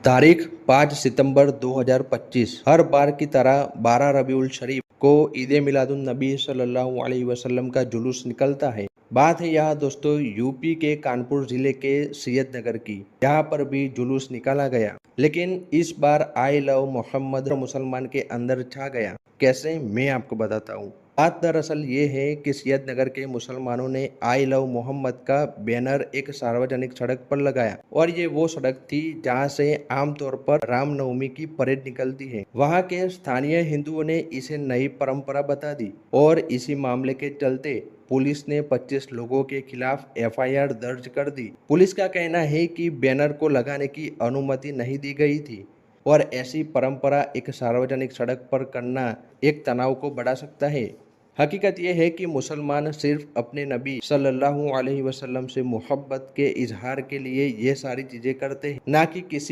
तारीख 5 सितंबर 2025। हर बार की तरह 12 रबीउल शरीफ को ईद मिलादुन नबी सल्लल्लाहु अलैहि वसल्लम का जुलूस निकलता है। बात है यहाँ दोस्तों यूपी के कानपुर जिले के सैयद नगर की। यहाँ पर भी जुलूस निकाला गया, लेकिन इस बार आई लव मोहम्मद मुसलमान के अंदर छा गया। कैसे, मैं आपको बताता हूँ। बात दरअसल ये है कि सैयद नगर के मुसलमानों ने आई लव मोहम्मद का बैनर एक सार्वजनिक सड़क पर लगाया, और ये वो सड़क थी जहाँ से आमतौर पर रामनवमी की परेड निकलती है। वहाँ के स्थानीय हिंदुओं ने इसे नई परंपरा बता दी, और इसी मामले के चलते पुलिस ने 25 लोगों के खिलाफ एफआईआर दर्ज कर दी। पुलिस का कहना है कि बैनर को लगाने की अनुमति नहीं दी गई थी, और ऐसी परंपरा एक सार्वजनिक सड़क पर करना एक तनाव को बढ़ा सकता है। हकीकत यह है कि मुसलमान सिर्फ अपने नबी सल्लल्लाहु अलैहि वसल्लम से मोहब्बत के इजहार के लिए ये सारी चीज़ें करते हैं, ना कि किसी